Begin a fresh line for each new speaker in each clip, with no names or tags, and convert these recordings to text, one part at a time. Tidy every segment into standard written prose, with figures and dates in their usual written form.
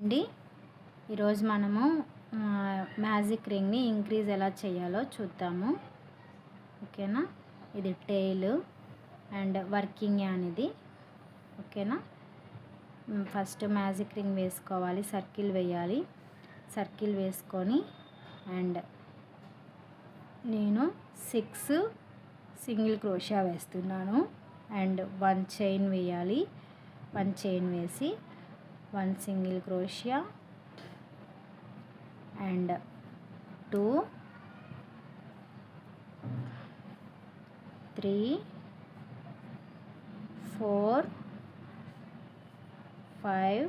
అండి ఈరోజు మనము మ్యాజిక్ రింగ్ని ఇంక్రీజ్ ఎలా చేయాలో చూద్దాము. ఓకేనా, ఇది టెయిల్ అండ్ వర్కింగ్ యాన్ ఇది. ఓకేనా, ఫస్ట్ మ్యాజిక్ రింగ్ వేసుకోవాలి, సర్కిల్ వేయాలి. సర్కిల్ వేసుకొని అండ్ నేను 6 సింగిల్ క్రోషియా వేస్తున్నాను అండ్ 1 చైన్ వేయాలి. 1 చైన్ వేసి 1 సింగిల్ క్రోషియా and 2 3 4 5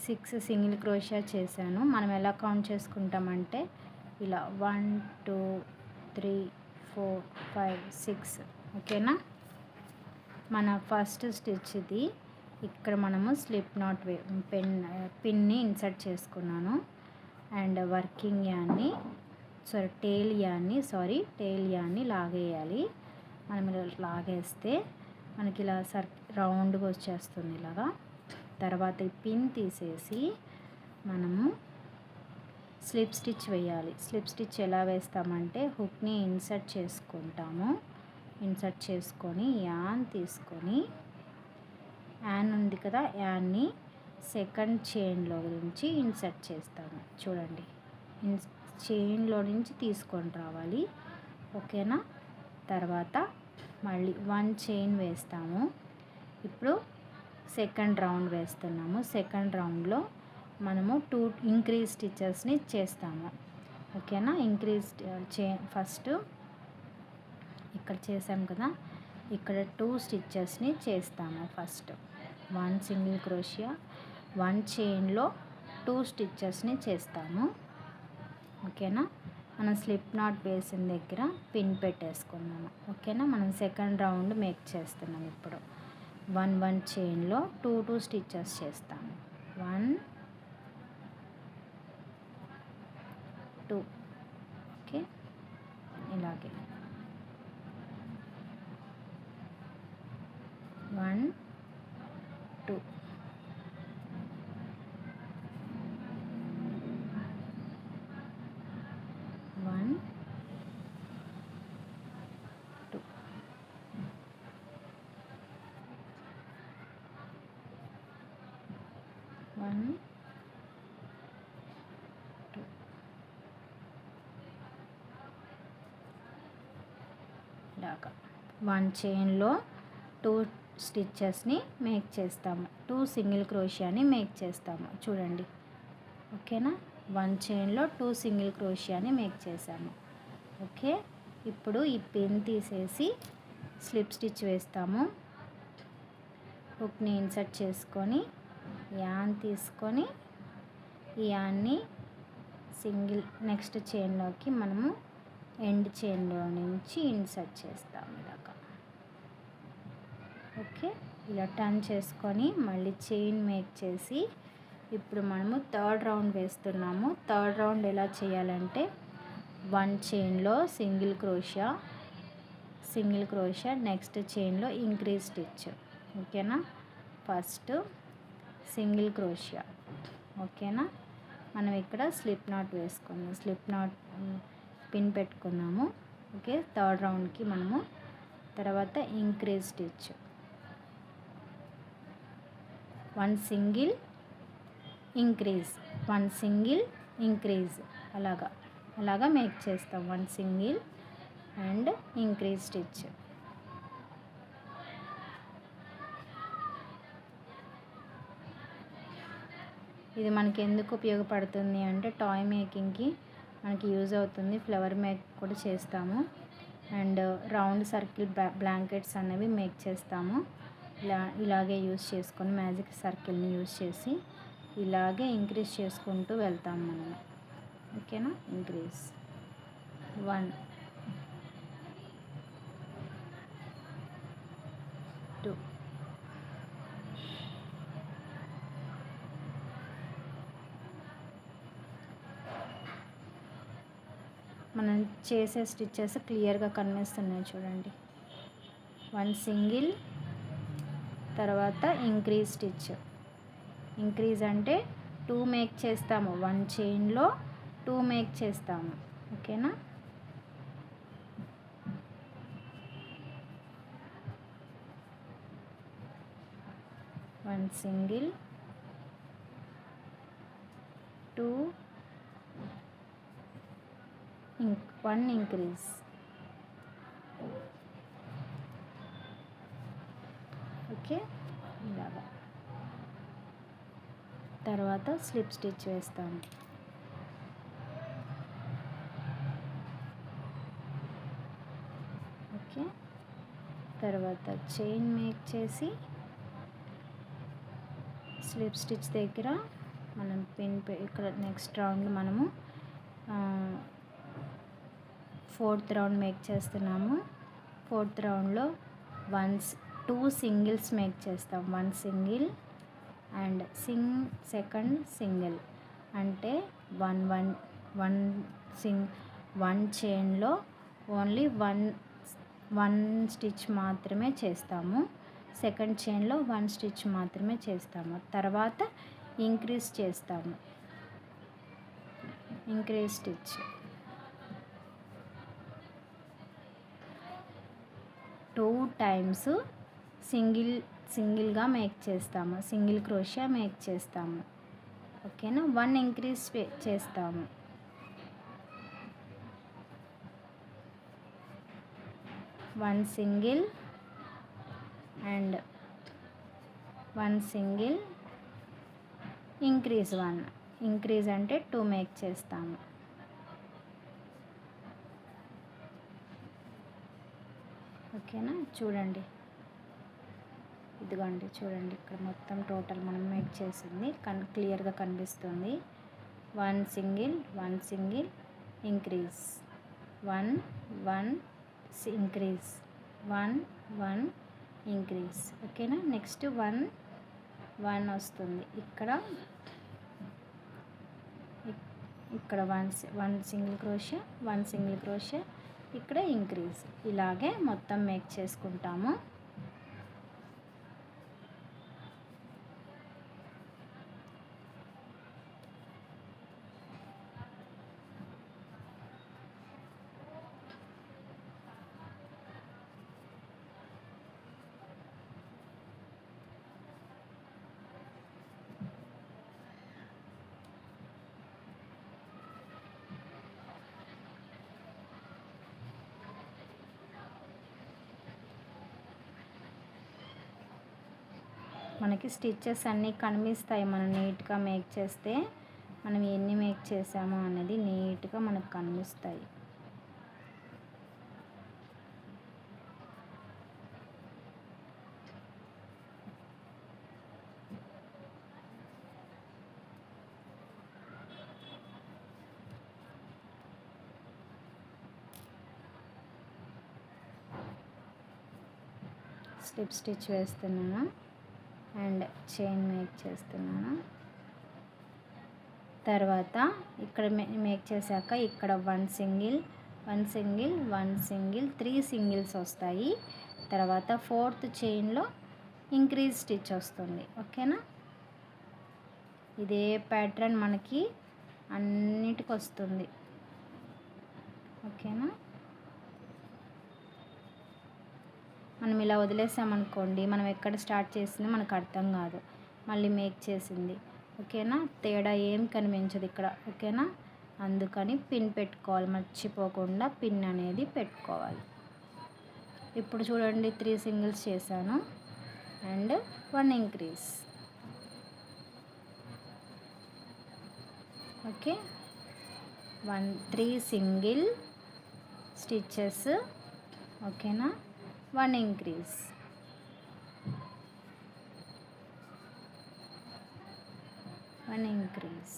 6 సింగిల్ క్రోషియా చేశాను. మనం ఎలా కౌంట్ చేసుకుంటామంటే ఇలా 1 2 3 4 5 6. ఓకేనా, మన ఫస్ట్ స్టిచ్ ఇది. ఇక్కడ మనము స్లిప్ నాట్ పిన్ని ఇన్సర్ట్ చేసుకున్నాను అండ్ వర్కింగ్ యాన్ని టెయిల్ యాన్ని లాగేయాలి. మనం ఇలా లాగేస్తే మనకి ఇలా రౌండ్గా వచ్చేస్తుంది ఇలాగా. తర్వాత ఈ పిన్ తీసేసి మనము స్లిప్ స్టిచ్ వేయాలి. స్లిప్ స్టిచ్ ఎలా వేస్తామంటే హుక్ని ఇన్సర్ట్ చేసుకుంటాము. ఇన్సర్ట్ చేసుకొని యాన్ తీసుకొని, యాన్ ఉంది కదా, యాన్ని సెకండ్ చైన్లో నుంచి ఇన్సర్ట్ చేస్తాము. చూడండి, చైన్లో నుంచి తీసుకొని రావాలి. ఓకేనా, తర్వాత మళ్ళీ 1 చైన్ వేస్తాము. ఇప్పుడు సెకండ్ రౌండ్ వేస్తున్నాము. సెకండ్ రౌండ్లో మనము 2 ఇంక్రీజ్ స్టిచెస్ని చేస్తాము. ఓకేనా, ఇంక్రీజ్ ఫస్ట్ ఇక్కడ చేసాం కదా, ఇక్కడ 2 స్టిచెస్ని చేస్తాము. ఫస్ట్ 1 సింగిల్ క్రోషియా, 1 చైన్లో 2 స్టిచెస్ని చేస్తాము. ఓకేనా, మనం స్లిప్ నాట్ వేసిన దగ్గర పిన్ పెట్టేసుకున్నాము. ఓకేనా, మనం సెకండ్ రౌండ్ మేక్ చేస్తున్నాం. ఇప్పుడు 1 చైన్లో 2 స్టిచెస్ చేస్తాము. 1 2. ఓకే, ఇలాగే 1 2. ఇలాగా 1 చైన్లో 2 స్టిచెస్ని మేక్ చేస్తాము. 2 సింగిల్ క్రోషియాని మేక్ చేస్తాము. చూడండి, ఓకేనా, 1 చైన్లో 2 సింగిల్ క్రోషియాని మేక్ చేసాము. ఓకే, ఇప్పుడు ఈ పిన్ తీసేసి స్లిప్ స్టిచ్ వేస్తాము. హుక్ని ఇన్సర్ట్ చేసుకొని యాన్ తీసుకొని ఈ యాన్ని నెక్స్ట్ చైన్లోకి మనము ఎండ్ చైన్లో నుంచి ఇన్సర్ట్ చేస్తాము ఇలాగా. ఓకే, ఇలా టర్న్ చేసుకొని మళ్ళీ చైన్ మేక్ చేసి ఇప్పుడు మనము థర్డ్ రౌండ్ వేస్తున్నాము. థర్డ్ రౌండ్ ఎలా చేయాలంటే 1 చైన్లో సింగిల్ క్రోషియా నెక్స్ట్ చైన్లో ఇంక్రీజ్ స్టిచ్. ఓకేనా, ఫస్ట్ సింగిల్ క్రోషియా. ఓకేనా, మనం ఇక్కడ స్లిప్ నాట్ వేసుకున్నాం, స్లిప్ నాట్ పిన్ పెట్టుకున్నాము. ఓకే, థర్డ్ రౌండ్కి మనము తర్వాత increase stitch, 1 single increase, 1 single increase, అలాగా మేక్ చేస్తాం. 1 సింగిల్ అండ్ ఇంక్రీజ్ స్టిచ్. ఇది మనకి ఎందుకు ఉపయోగపడుతుంది అంటే టాయ్ మేకింగ్కి మనకి యూజ్ అవుతుంది. ఫ్లవర్ మేక్ కూడా చేస్తాము అండ్ రౌండ్ సర్కిల్ బ్లాంకెట్స్ అనేవి మేక్ చేస్తాము. ఇలాగే యూజ్ చేసుకొని మ్యాజిక్ సర్కిల్ని యూజ్ చేసి ఇలాగే ఇంక్రీజ్ చేసుకుంటూ వెళ్తాము మనం. ఓకేనా, ఇంక్రీజ్ 1 2. మనం చేసే స్టిచెస్ క్లియర్గా కనిపిస్తున్నాయి చూడండి. 1 సింగిల్, తర్వాత ఇంక్రీజ్ స్టిచ్. ఇంక్రీజ్ అంటే 2 మేక్ చేస్తాము, 1 చైన్లో 2 మేక్ చేస్తాము. ఓకేనా. One single, 2, 1 increase. ఓకే, ఇలాగా. తర్వాత స్లిప్ స్టిచ్ వేస్తాము. ఓకే, తర్వాత చైన్ మేక్ చేసి స్లిప్ స్టిచ్ దగ్గర మనం పిన్ ఇక్కడ నెక్స్ట్ రౌండ్ మనము 4th రౌండ్ మేక్ చేస్తున్నాము. 4th రౌండ్లో 2 సింగిల్స్ మేక్ చేస్తాం. 1 సింగిల్ అండ్ సెకండ్ సింగిల్ అంటే 1 చైన్లో ఓన్లీ 1 స్టిచ్ మాత్రమే చేస్తాము. సెకండ్ చైన్లో 1 స్టిచ్ మాత్రమే చేస్తాము. తర్వాత ఇంక్రీజ్ చేస్తాము. ఇంక్రీజ్ స్టిచ్ 2 టైమ్స్ సింగిల్గా మేక్ చేస్తాము. సింగిల్ క్రోషియా మేక్ చేస్తాము. ఓకేనా. 1 ఇంక్రీజ్ చేస్తాము. One single and 1 single, increase 1. Increase అంటే 2 మేక్ చేస్తాము. ఓకేనా. చూడండి, ఇదిగోండి చూడండి, ఇక్కడ మొత్తం టోటల్ మనం మేక్ చేసింది క్లియర్గా కనిపిస్తుంది. 1 single, 1 single, increase 1 1 increase 1 1 increase. ఓకేనా. నెక్స్ట్ 1 1 వస్తుంది. ఇక్కడ 1 సింగిల్ క్రోషియా, 1 సింగిల్ క్రోషియా, ఇక్కడ ఇంక్రీజ్. ఇలాగే మొత్తం మేక్ చేసుకుంటాము. మనకి స్టిచ్చెస్ అన్నీ కనిపిస్తాయి. మనం నీట్గా మేక్ చేస్తే మనం ఎన్ని మేక్ చేసామో అనేది నీట్గా మనకు కనిపిస్తాయి. స్లిప్ స్టిచ్ వేస్తున్నాను అండ్ చైన్ మేక్ చేస్తున్నాను. తర్వాత ఇక్కడ మేక్ చేశాక ఇక్కడ 1 సింగిల్, 1 సింగిల్, 1 సింగిల్, 3 సింగిల్స్ వస్తాయి. తర్వాత 4th చైన్లో ఇంక్రీజ్ స్టిచ్ వస్తుంది. ఓకేనా. ఇదే ప్యాటర్న్ మనకి అన్నిటికి వస్తుంది. ఓకేనా. మనం ఇలా వదిలేసామనుకోండి, మనం ఎక్కడ స్టార్ట్ చేసింది మనకు అర్థం కాదు, మళ్ళీ మేక్ చేసింది. ఓకేనా. తేడా ఏం కనిపించదు ఇక్కడ. ఓకేనా. అందుకని పిన్ పెట్టుకోవాలి, మర్చిపోకుండా పిన్ అనేది పెట్టుకోవాలి. ఇప్పుడు చూడండి, 3 సింగిల్స్ చేశాను and 1 increase. Okay. 3 single stitches. ఓకేనా. 1 ఇంక్రీజ్. One increase.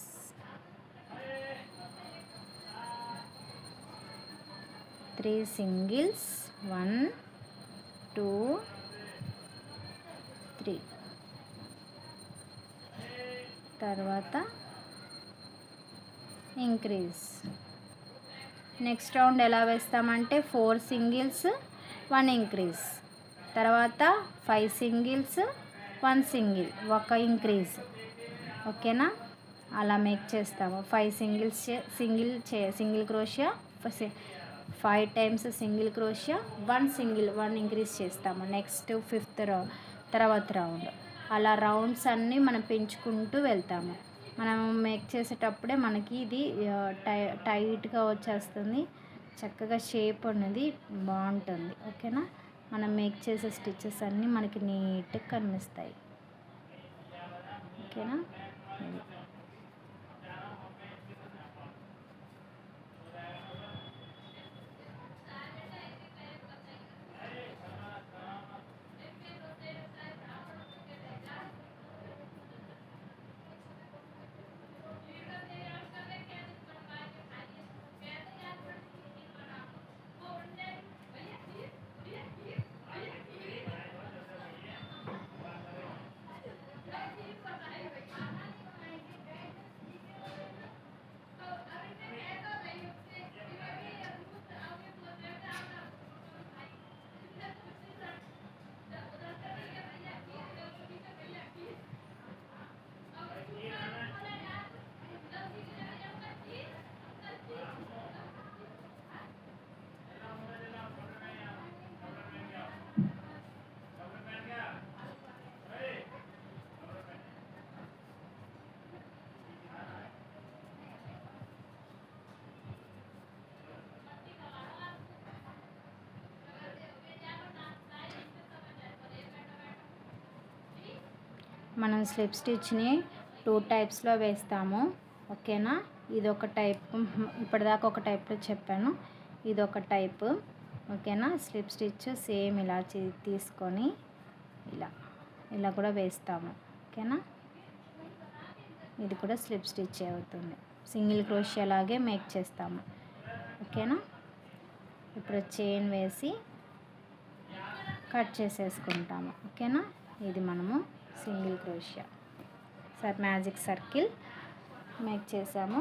3 singles. 1 2 3. తర్వాత ఇంక్రీజ్. నెక్స్ట్ రౌండ్ ఎలా వేస్తామంటే 4 సింగిల్స్ 1 ఇంక్రీజ్, తర్వాత 5 సింగిల్స్ 1 సింగిల్, ఒక ఇంక్రీజ్. ఓకేనా, అలా మేక్ చేస్తాము. 5 సింగిల్ క్రోషియా, 5 టైమ్స్ సింగిల్ క్రోషియా, 1 ఇంక్రీజ్ చేస్తాము. నెక్స్ట్ 5th తర్వాత రౌండ్. అలా రౌండ్స్ అన్నీ మనం పెంచుకుంటూ వెళ్తాము. మనం మేక్ చేసేటప్పుడే మనకి ఇది టైట్గా వచ్చేస్తుంది, చక్కగా షేప్ అనేది బాగుంటుంది. ఓకేనా, మనం మేక్ చేసే స్టిచెస్ అన్నీ మనకి నీట్గా కనిపిస్తాయి. ఓకేనా, మనం స్లిప్ స్టిచ్ని 2 టైప్స్లో వేస్తాము. ఓకేనా, ఇదొక టైప్, ఇప్పటిదాకా ఒక టైప్లో చెప్పాను, ఇదొక టైప్. ఓకేనా, స్లిప్ స్టిచ్ సేమ్ ఇలా తీసుకొని ఇలా కూడా వేస్తాము. ఓకేనా, ఇది కూడా స్లిప్ స్టిచ్ అవుతుంది. సింగిల్ క్రోషియా లాగే మేక్ చేస్తాము. ఓకేనా, ఇప్పుడు చైన్ వేసి కట్ చేసేసుకుంటాము. ఓకేనా, ఇది మనము సింగిల్ క్రోషియా మ్యాజిక్ సర్కిల్ మేక్ చేసాము.